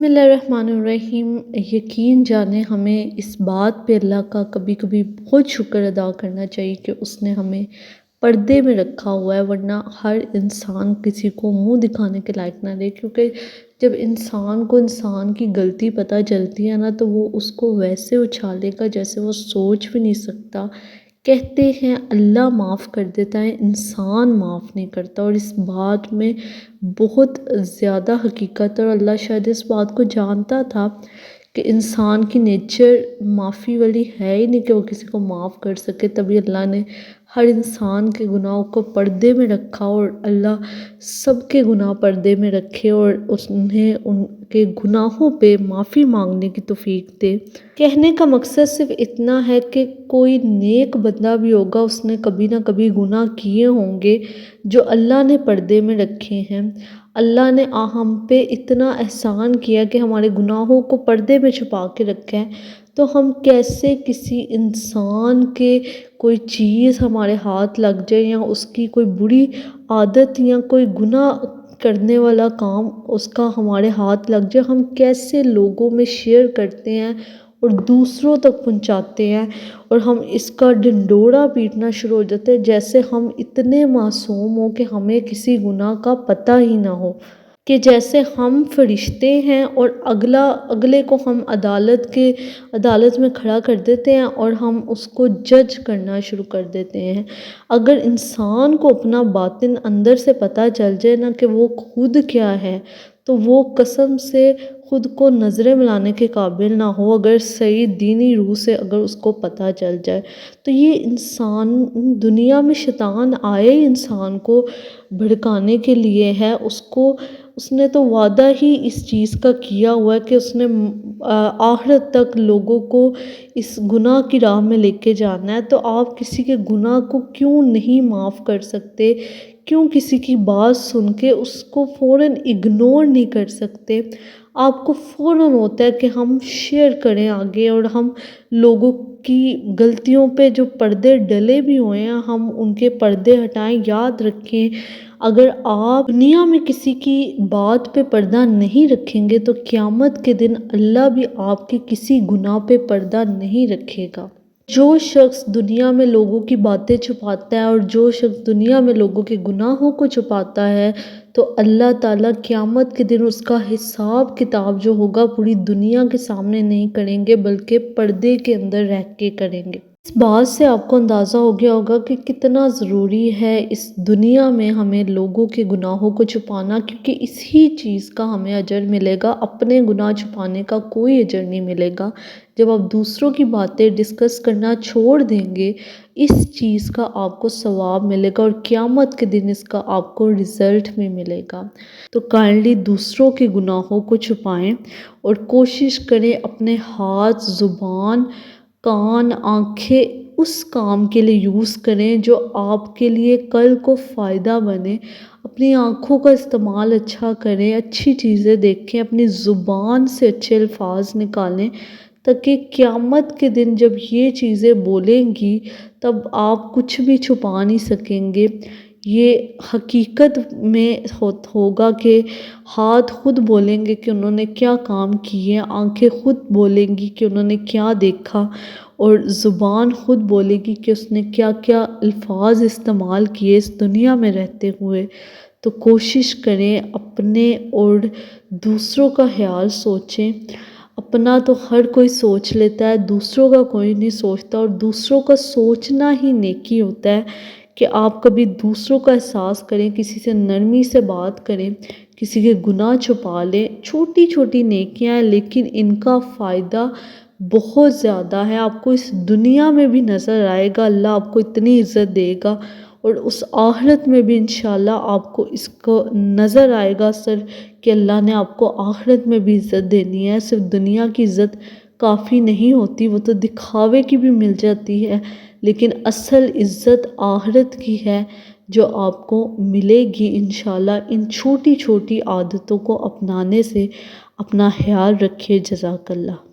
بسم اللہ الرحمن الرحیم۔ یقین جانیں ہمیں اس بات پہ اللہ کا کبھی کبھی بہت شکر ادا کرنا چاہیے کہ اس نے ہمیں پردے میں رکھا ہوا ہے، ورنہ ہر انسان کسی کو منہ دکھانے کے لائق نہ رہے، کیونکہ جب انسان کو انسان کی غلطی پتہ چلتی ہے نا تو وہ اس کو ویسے اچھالے گا جیسے وہ سوچ بھی نہیں سکتا۔ کہتے ہیں اللہ معاف کر دیتا ہے، انسان معاف نہیں کرتا، اور اس بات میں بہت زیادہ حقیقت، اور اللہ شاید اس بات کو جانتا تھا کہ انسان کی نیچر معافی والی ہے ہی نہیں کہ وہ کسی کو معاف کر سکے، تبھی اللہ نے ہر انسان کے گناہوں کو پردے میں رکھا، اور اللہ سب کے گناہ پردے میں رکھے اور انہیں ان کے گناہوں پہ معافی مانگنے کی توفیق دے۔ کہنے کا مقصد صرف اتنا ہے کہ کوئی نیک بندہ بھی ہوگا، اس نے کبھی نہ کبھی گناہ کیے ہوں گے جو اللہ نے پردے میں رکھے ہیں۔ اللہ نے ہم پہ اتنا احسان کیا کہ ہمارے گناہوں کو پردے میں چھپا کے رکھا ہے، تو ہم کیسے کسی انسان کے کوئی چیز ہمارے ہاتھ لگ جائے، یا اس کی کوئی بری عادت یا کوئی گناہ کرنے والا کام اس کا ہمارے ہاتھ لگ جائے، ہم کیسے لوگوں میں شیئر کرتے ہیں اور دوسروں تک پہنچاتے ہیں، اور ہم اس کا ڈنڈورا پیٹنا شروع ہو جاتے ہیں جیسے ہم اتنے معصوم ہوں کہ ہمیں کسی گناہ کا پتہ ہی نہ ہو، کہ جیسے ہم فرشتے ہیں اور اگلے کو ہم عدالت میں کھڑا کر دیتے ہیں اور ہم اس کو جج کرنا شروع کر دیتے ہیں۔ اگر انسان کو اپنا باطن اندر سے پتہ چل جائے نا کہ وہ خود کیا ہے، تو وہ قسم سے خود کو نظریں ملانے کے قابل نہ ہو، اگر صحیح دینی روح سے اگر اس کو پتہ چل جائے۔ تو یہ انسان دنیا میں شیطان آئے انسان کو بھڑکانے کے لیے ہے، اس نے تو وعدہ ہی اس چیز کا کیا ہوا ہے کہ اس نے آخرت تک لوگوں کو اس گناہ کی راہ میں لے کے جانا ہے۔ تو آپ کسی کے گناہ کو کیوں نہیں معاف کر سکتے؟ کیوں کسی کی بات سن کے اس کو فوراً اگنور نہیں کر سکتے؟ آپ کو فوراً ہوتا ہے کہ ہم شیئر کریں آگے، اور ہم لوگوں کی غلطیوں پہ جو پردے ڈلے بھی ہوئے ہیں ہم ان کے پردے ہٹائیں۔ یاد رکھیں، اگر آپ دنیا میں کسی کی بات پہ پردہ نہیں رکھیں گے تو قیامت کے دن اللہ بھی آپ کے کسی گناہ پہ پردہ نہیں رکھے گا۔ جو شخص دنیا میں لوگوں کی باتیں چھپاتا ہے اور جو شخص دنیا میں لوگوں کے گناہوں کو چھپاتا ہے، تو اللہ تعالیٰ قیامت کے دن اس کا حساب کتاب جو ہوگا پوری دنیا کے سامنے نہیں کریں گے بلکہ پردے کے اندر رہ کے کریں گے۔ اس بات سے آپ کو اندازہ ہو گیا ہوگا کہ کتنا ضروری ہے اس دنیا میں ہمیں لوگوں کے گناہوں کو چھپانا، کیونکہ اسی چیز کا ہمیں اجر ملے گا، اپنے گناہ چھپانے کا کوئی اجر نہیں ملے گا۔ جب آپ دوسروں کی باتیں ڈسکس کرنا چھوڑ دیں گے، اس چیز کا آپ کو ثواب ملے گا، اور قیامت کے دن اس کا آپ کو رزلٹ بھی ملے گا۔ تو کائنڈلی دوسروں کے گناہوں کو چھپائیں، اور کوشش کریں اپنے ہاتھ، زبان، کان، آنکھیں اس کام کے لیے یوز کریں جو آپ کے لیے کل کو فائدہ بنے۔ اپنی آنکھوں کا استعمال اچھا کریں، اچھی چیزیں دیکھیں، اپنی زبان سے اچھے الفاظ نکالیں، تاکہ قیامت کے دن جب یہ چیزیں بولیں گی تب آپ کچھ بھی چھپا نہیں سکیں گے۔ یہ حقیقت میں ہوگا کہ ہاتھ خود بولیں گے کہ انہوں نے کیا کام کیے، آنکھیں خود بولیں گی کہ انہوں نے کیا دیکھا، اور زبان خود بولے گی کہ اس نے کیا کیا الفاظ استعمال کیے اس دنیا میں رہتے ہوئے۔ تو کوشش کریں اپنے اور دوسروں کا خیال سوچیں۔ اپنا تو ہر کوئی سوچ لیتا ہے، دوسروں کا کوئی نہیں سوچتا، اور دوسروں کا سوچنا ہی نیکی ہوتا ہے کہ آپ کبھی دوسروں کا احساس کریں، کسی سے نرمی سے بات کریں، کسی کے گناہ چھپا لیں۔ چھوٹی چھوٹی نیکیاں ہیں لیکن ان کا فائدہ بہت زیادہ ہے، آپ کو اس دنیا میں بھی نظر آئے گا، اللہ آپ کو اتنی عزت دے گا، اور اس آخرت میں بھی انشاءاللہ آپ کو اس کو نظر آئے گا سر کہ اللہ نے آپ کو آخرت میں بھی عزت دینی ہے۔ صرف دنیا کی عزت کافی نہیں ہوتی، وہ تو دکھاوے کی بھی مل جاتی ہے، لیکن اصل عزت آخرت کی ہے جو آپ کو ملے گی انشاءاللہ۔ ان چھوٹی چھوٹی عادتوں کو اپنانے سے اپنا خیال رکھے۔ جزاک اللہ۔